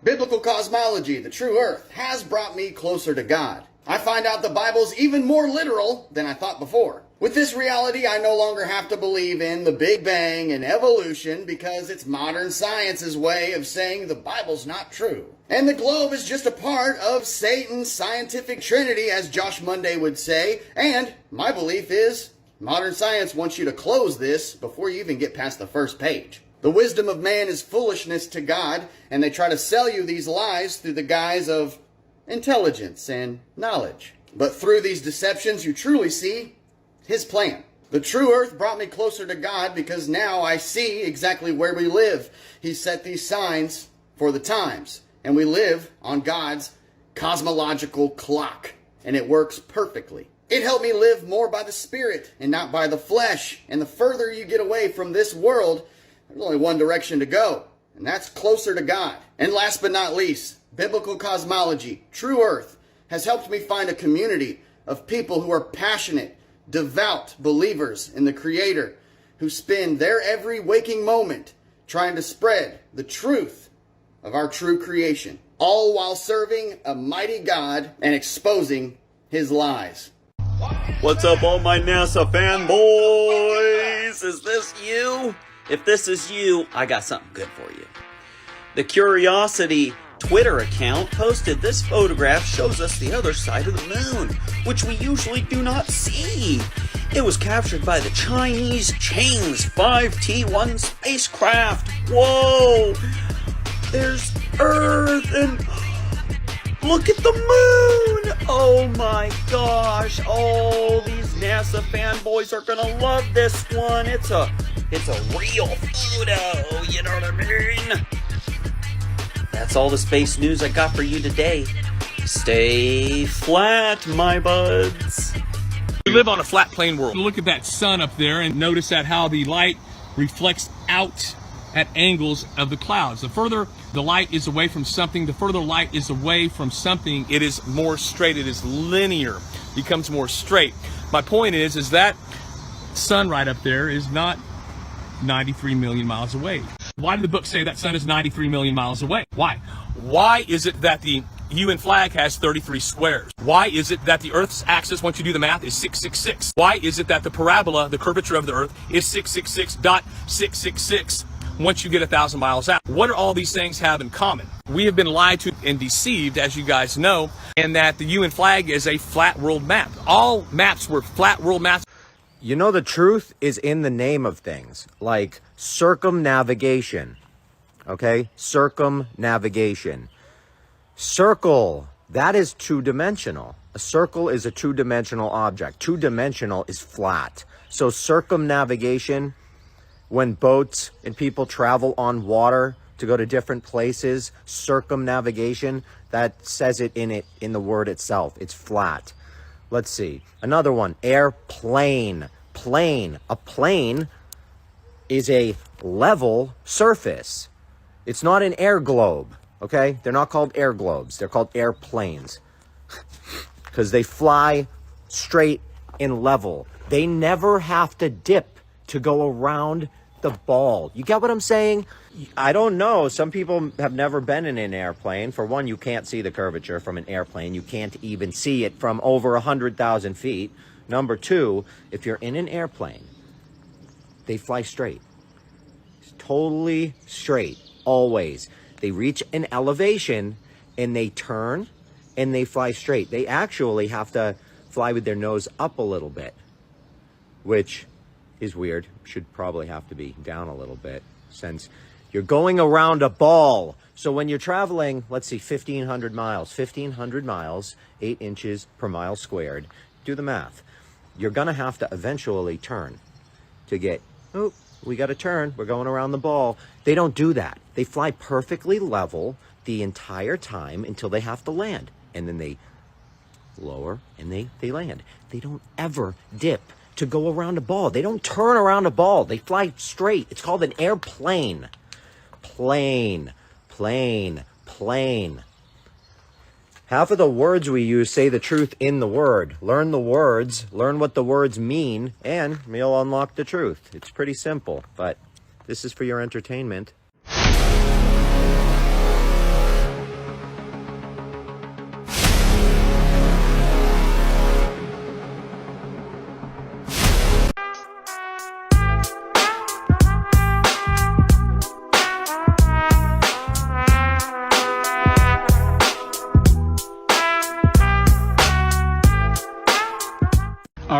Biblical cosmology, the true earth, has brought me closer to God. I find out the Bible's even more literal than I thought before. With this reality, I no longer have to believe in the Big Bang and evolution because it's modern science's way of saying the Bible's not true. And the globe is just a part of Satan's scientific trinity, as Josh Monday would say. And my belief is modern science wants you to close this before you even get past the first page. The wisdom of man is foolishness to God, and they try to sell you these lies through the guise of intelligence and knowledge. But through these deceptions, you truly see His plan. The true earth brought me closer to God because now I see exactly where we live. He set these signs for the times, and we live on God's cosmological clock, and it works perfectly. It helped me live more by the Spirit and not by the flesh. And the further you get away from this world, there's only one direction to go, and that's closer to God. And last but not least, biblical cosmology, true earth, has helped me find a community of people who are passionate, devout believers in the Creator, who spend their every waking moment trying to spread the truth of our true creation, all while serving a mighty God and exposing His lies. What's up, all my NASA fanboys? Is this you? If this is you, I got something good for you. The Curiosity Twitter account posted this photograph shows us the other side of the moon, which we usually do not see. It was captured by the Chinese Chang's 5T1 spacecraft. Whoa! There's Earth and look at the moon! Oh my gosh! Oh, these NASA fanboys are gonna love this one. It's a real photo, you know what I mean? That's all the space news I got for you today. Stay flat, my buds. We live on a flat plane world. Look at that sun up there and notice that how the light reflects out at angles of the clouds. The further the light is away from something, the further light is away from something, it is more straight, it is linear, becomes more straight. My point is that sun right up there is not 93 million miles away. Why did the book say that sun is 93 million miles away? Why? Why is it that the UN flag has 33 squares? Why is it that the Earth's axis, once you do the math, is 666? Why is it that the parabola, the curvature of the Earth, is 666.666 once you get 1,000 miles out? What do all these things have in common? We have been lied to and deceived, as you guys know, and that the UN flag is a flat world map. All maps were flat world maps. You know, the truth is in the name of things, like circumnavigation, okay? Circumnavigation. Circle, that is two-dimensional. A circle is a two-dimensional object. Two-dimensional is flat. So circumnavigation, when boats and people travel on water to go to different places, circumnavigation, that says it in the word itself. It's flat. Let's see. Another one, airplane. Plane. A plane is a level surface. It's not an air globe, okay? They're not called air globes. They're called airplanes because they fly straight and level. They never have to dip to go around the ball. You get what I'm saying? I don't know. Some people have never been in an airplane. For one, you can't see the curvature from an airplane. You can't even see it from over 100,000 feet. Number two, if you're in an airplane, they fly straight. It's totally straight, always. They reach an elevation and they turn and they fly straight. They actually have to fly with their nose up a little bit, which is weird. Should probably have to be down a little bit since you're going around a ball. So when you're traveling, let's see, 1,500 miles, 8 inches per mile squared, do the math. You're going to have to eventually turn to get, oh, we got to turn. We're going around the ball. They don't do that. They fly perfectly level the entire time until they have to land. And then they lower and they land. They don't ever dip to go around a ball. They don't turn around a ball. They fly straight. It's called an airplane. Plane. Half of the words we use say the truth in the word. Learn the words, learn what the words mean, and you'll unlock the truth. It's pretty simple, but this is for your entertainment.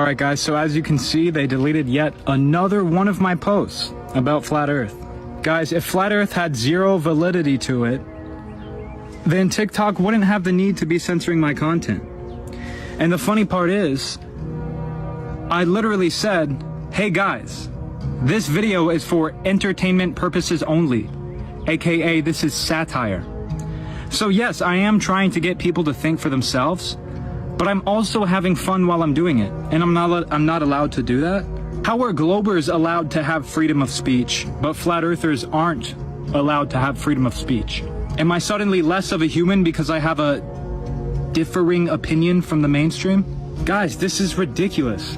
Alright guys, so as you can see, they deleted yet another one of my posts about Flat Earth. Guys, if Flat Earth had zero validity to it, then TikTok wouldn't have the need to be censoring my content. And the funny part is, I literally said, hey guys, this video is for entertainment purposes only, aka this is satire. So yes, I am trying to get people to think for themselves, but I'm also having fun while I'm doing it, and I'm not allowed to do that. How are Globers allowed to have freedom of speech, but Flat Earthers aren't allowed to have freedom of speech? Am I suddenly less of a human because I have a differing opinion from the mainstream? Guys, this is ridiculous.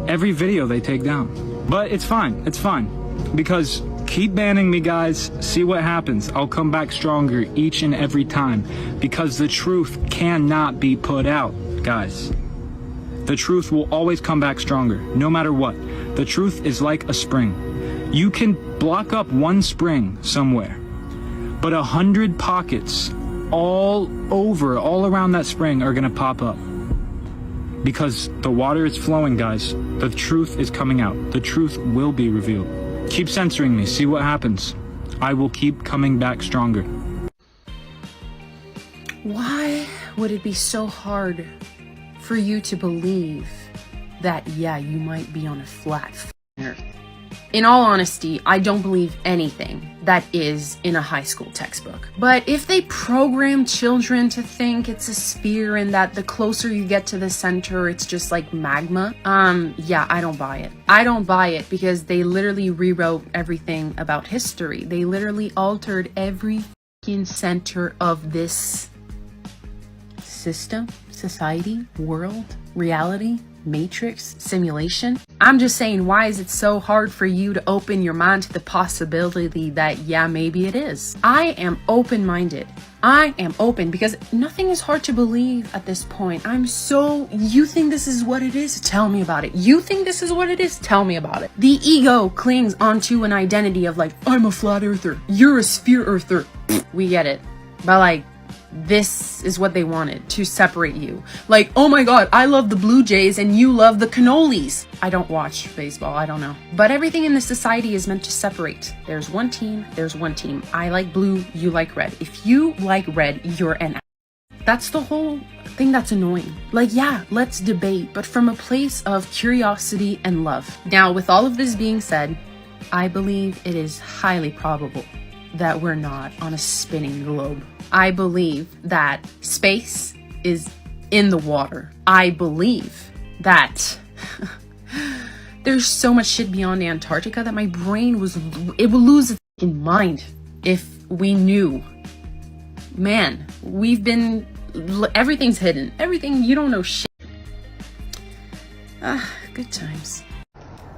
Every video they take down. But it's fine, because keep banning me, guys, see what happens. I'll come back stronger each and every time, because the truth cannot be put out, guys. The truth will always come back stronger, no matter what. The truth is like a spring. You can block up one spring somewhere, but 100 pockets all around that spring are gonna pop up. Because the water is flowing, guys. The truth is coming out. The truth will be revealed. Keep censoring me, see what happens. I will keep coming back stronger. Why would it be so hard for you to believe that, yeah, you might be on a flat earth? In all honesty, I don't believe anything that is in a high school textbook. But if they program children to think it's a sphere and that the closer you get to the center, it's just like magma, yeah, I don't buy it. I don't buy it because they literally rewrote everything about history. They literally altered every fucking center of this system, society, world, reality, matrix, simulation. I'm just saying, why is it so hard for you to open your mind to the possibility that, yeah, maybe it is? I am open-minded. I am open because nothing is hard to believe at this point. You think this is what it is? Tell me about it. You think this is what it is? Tell me about it. The ego clings onto an identity of like, I'm a flat earther. You're a sphere earther. We get it. But like, this is what they wanted, to separate you. Like, oh my god, I love the Blue Jays and you love the Cannolis. I don't watch baseball, I don't know. But everything in this society is meant to separate. There's one team, there's one team. I like blue, you like red. If you like red, you're an That's the whole thing that's annoying. Like, yeah, let's debate, but from a place of curiosity and love. Now, with all of this being said, I believe it is highly probable that we're not on a spinning globe. I believe that space is in the water. I believe that there's so much shit beyond Antarctica that my brain it will lose its mind if we knew. Man, everything's hidden. Everything, you don't know shit. Good times.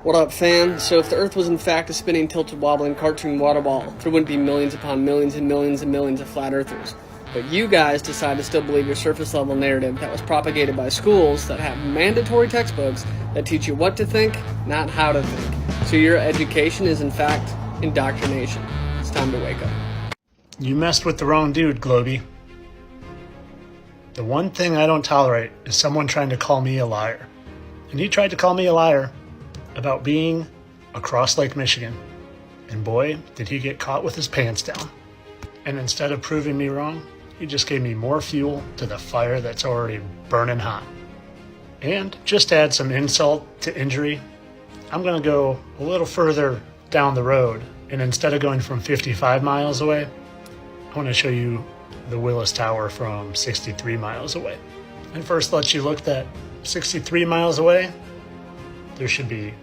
What up, fam? So if the Earth was in fact a spinning, tilted, wobbling, cartoon water ball, there wouldn't be millions upon millions and millions and millions of flat earthers. But you guys decide to still believe your surface level narrative that was propagated by schools that have mandatory textbooks that teach you what to think, not how to think. So your education is in fact indoctrination. It's time to wake up. You messed with the wrong dude, Globy. The one thing I don't tolerate is someone trying to call me a liar. And he tried to call me a liar about being across Lake Michigan. And boy, did he get caught with his pants down. And instead of proving me wrong, he just gave me more fuel to the fire that's already burning hot. And just to add some insult to injury, I'm gonna go a little further down the road, and instead of going from 55 miles away, I wanna show you the Willis Tower from 63 miles away. And first let you look that 63 miles away, there should be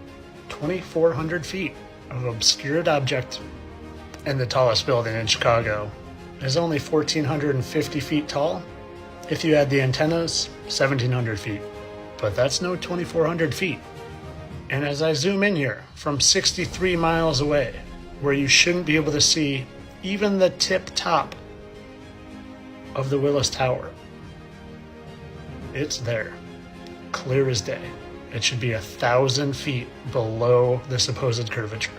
2,400 feet of obscured object, and the tallest building in Chicago is only 1,450 feet tall. If you add the antennas, 1,700 feet. But that's no 2,400 feet. And as I zoom in here from 63 miles away, where you shouldn't be able to see even the tip top of the Willis Tower, it's there, clear as day. It should be 1,000 feet below the supposed curvature.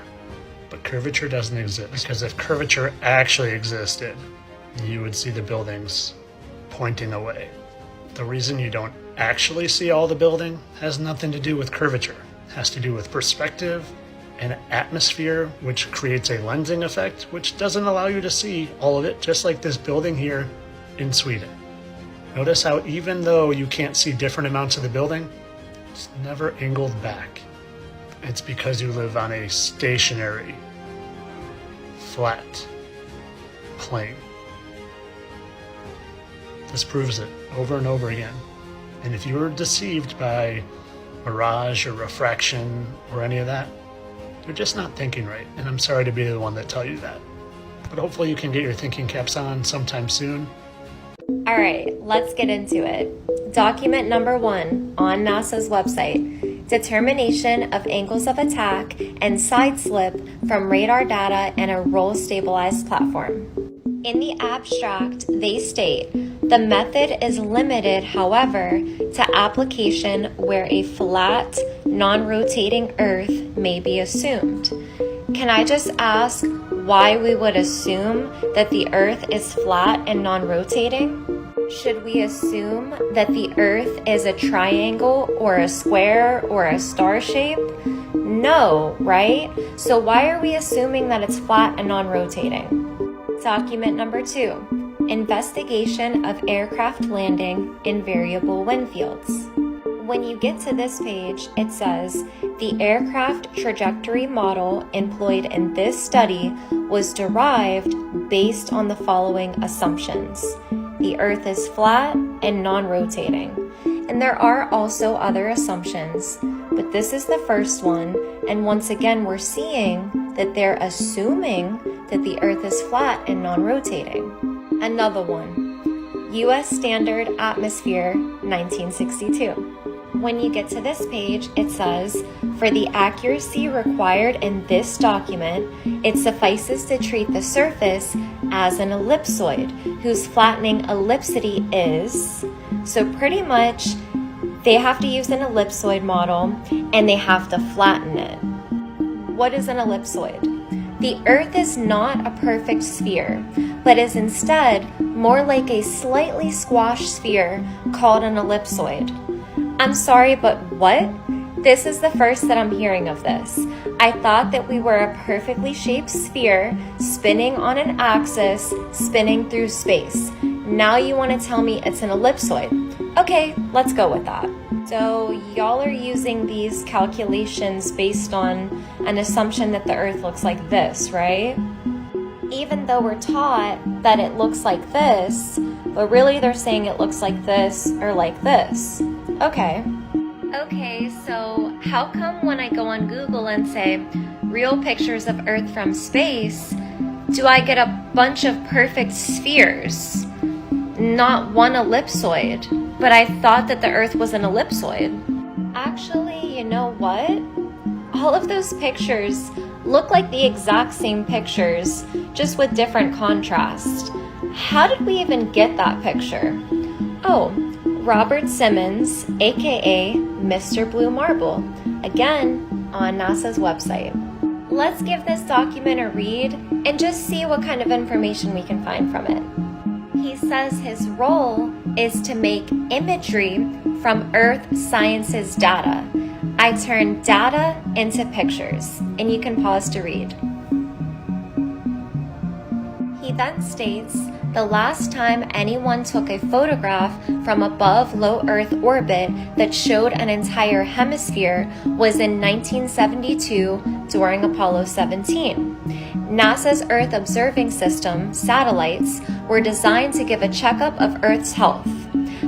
But curvature doesn't exist, because if curvature actually existed, you would see the buildings pointing away. The reason you don't actually see all the building has nothing to do with curvature. It has to do with perspective and atmosphere, which creates a lensing effect, which doesn't allow you to see all of it, just like this building here in Sweden. Notice how even though you can't see different amounts of the building, it's never angled back. It's because you live on a stationary, flat plane. This proves it over and over again. And if you're deceived by mirage or refraction or any of that, you're just not thinking right. And I'm sorry to be the one that tell you that. But hopefully you can get your thinking caps on sometime soon. All right, let's get into it. Document number 1 on NASA's website: determination of angles of attack and side slip from radar data and a roll stabilized platform. In the abstract, they state, the method is limited, however, to application where a flat, non-rotating Earth may be assumed. Can I just ask why we would assume that the Earth is flat and non-rotating? Should we assume that the Earth is a triangle or a square or a star shape? No, right? So why are we assuming that it's flat and non-rotating? Document number 2, investigation of aircraft landing in variable wind fields. When you get to this page, it says, the aircraft trajectory model employed in this study was derived based on the following assumptions. The Earth is flat and non-rotating. And there are also other assumptions, but this is the first one, and once again we're seeing that they're assuming that the Earth is flat and non-rotating. Another one, U.S. Standard Atmosphere 1962. When you get to this page, it says, for the accuracy required in this document, it suffices to treat the surface as an ellipsoid, whose flattening ellipsity is, so pretty much they have to use an ellipsoid model and they have to flatten it. What is an ellipsoid? The Earth is not a perfect sphere, but is instead more like a slightly squashed sphere called an ellipsoid. I'm sorry, but what? This is the first that I'm hearing of this. I thought that we were a perfectly shaped sphere spinning on an axis, spinning through space. Now you want to tell me it's an ellipsoid. Okay, let's go with that. So y'all are using these calculations based on an assumption that the Earth looks like this, right? Even though we're taught that it looks like this, but really they're saying it looks like this or like this. Okay, so how come when I go on Google and say real pictures of Earth from space, do I get a bunch of perfect spheres? Not one ellipsoid, but I thought that the Earth was an ellipsoid. Actually, you know what? All of those pictures look like the exact same pictures, just with different contrast. How did we even get that picture? Oh, Robert Simmons, aka Mr. Blue Marble, again on NASA's website. Let's give this document a read and just see what kind of information we can find from it. He says his role is to make imagery from Earth sciences data. I turn data into pictures, and you can pause to read. He then states, the last time anyone took a photograph from above low Earth orbit that showed an entire hemisphere was in 1972 during Apollo 17. NASA's Earth Observing System satellites were designed to give a checkup of Earth's health.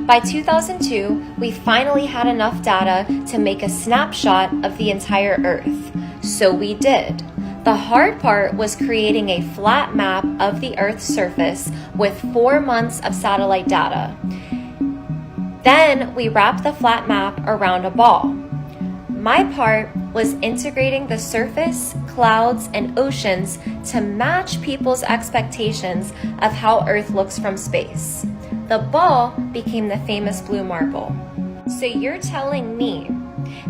By 2002, we finally had enough data to make a snapshot of the entire Earth. So we did. The hard part was creating a flat map of the Earth's surface with 4 months of satellite data. Then we wrapped the flat map around a ball. My part was integrating the surface, clouds, and oceans to match people's expectations of how Earth looks from space. The ball became the famous blue marble. So you're telling me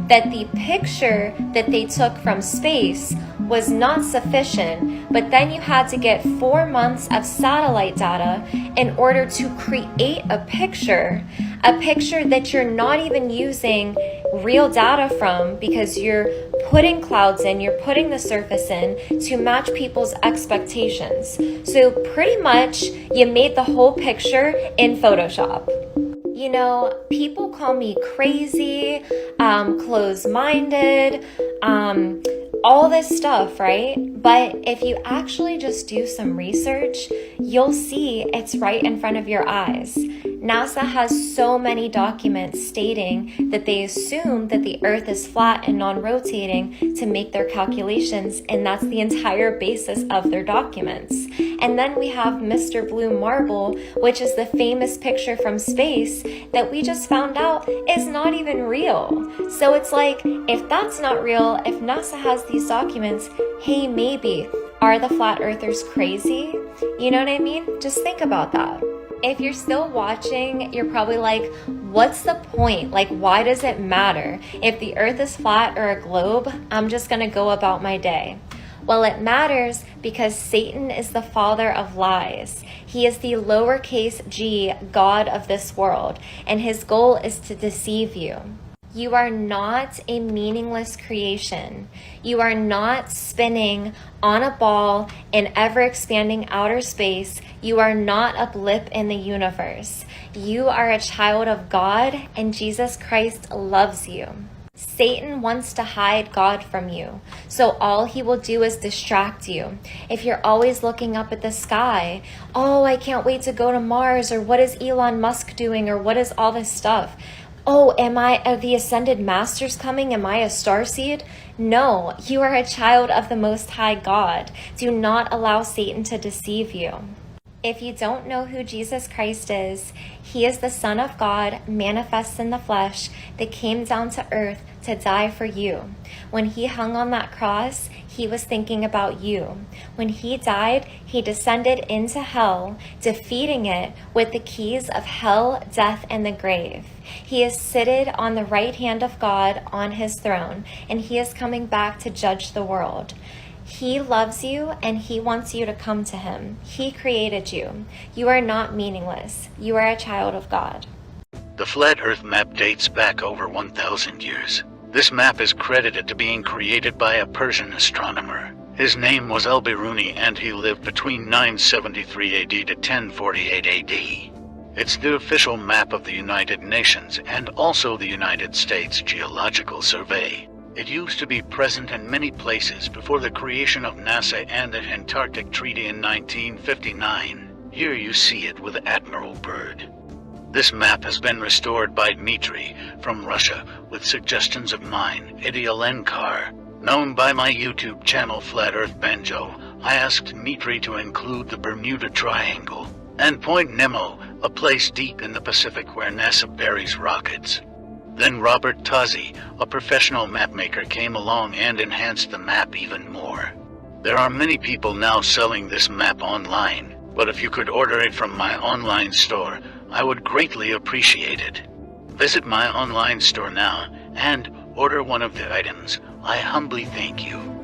that the picture that they took from space was not sufficient, but then you had to get 4 months of satellite data in order to create a picture that you're not even using real data from, because you're putting clouds in, you're putting the surface in to match people's expectations. So pretty much you made the whole picture in Photoshop. You know, people call me crazy, closed-minded, all this stuff, right? But if you actually just do some research, you'll see it's right in front of your eyes. NASA has so many documents stating that they assume that the Earth is flat and non-rotating to make their calculations, and that's the entire basis of their documents. And then we have Mr. Blue Marble, which is the famous picture from space that we just found out is not even real. So it's like, if that's not real, if NASA has these documents, hey, maybe, are the flat earthers crazy? You know what I mean? Just think about that. If you're still watching, you're probably like, what's the point? Like, why does it matter? If the earth is flat or a globe, I'm just gonna go about my day. Well, it matters because Satan is the father of lies. He is the lowercase g god of this world, and his goal is to deceive you. You are not a meaningless creation. You are not spinning on a ball in ever-expanding outer space. You are not a blip in the universe. You are a child of God, and Jesus Christ loves you. Satan wants to hide God from you, so all he will do is distract you. If you're always looking up at the sky, oh, I can't wait to go to Mars, or what is Elon Musk doing, or what is all this stuff? Oh, are the ascended masters coming? Am I a starseed? No, you are a child of the Most High God. Do not allow Satan to deceive you. If you don't know who Jesus Christ is, he is the Son of God, manifest in the flesh, that came down to earth to die for you. When he hung on that cross, he was thinking about you. When he died, he descended into hell, defeating it with the keys of hell, death, and the grave. He is seated on the right hand of God on his throne, and he is coming back to judge the world. He loves you, and he wants you to come to him. He created you. You are not meaningless. You are a child of God. The Flat Earth map dates back over 1,000 years. This map is credited to being created by a Persian astronomer. His name was Al-Biruni, and he lived between 973 AD to 1048 AD. It's the official map of the United Nations and also the United States Geological Survey. It used to be present in many places before the creation of NASA and the Antarctic Treaty in 1959. Here you see it with Admiral Byrd. This map has been restored by Dmitry from Russia with suggestions of mine, Idialenkar. Known by my YouTube channel Flat Earth Banjo, I asked Dmitry to include the Bermuda Triangle and Point Nemo, a place deep in the Pacific where NASA buries rockets. Then Robert Tozzi, a professional mapmaker, came along and enhanced the map even more. There are many people now selling this map online, but if you could order it from my online store, I would greatly appreciate it. Visit my online store now and order one of the items. I humbly thank you.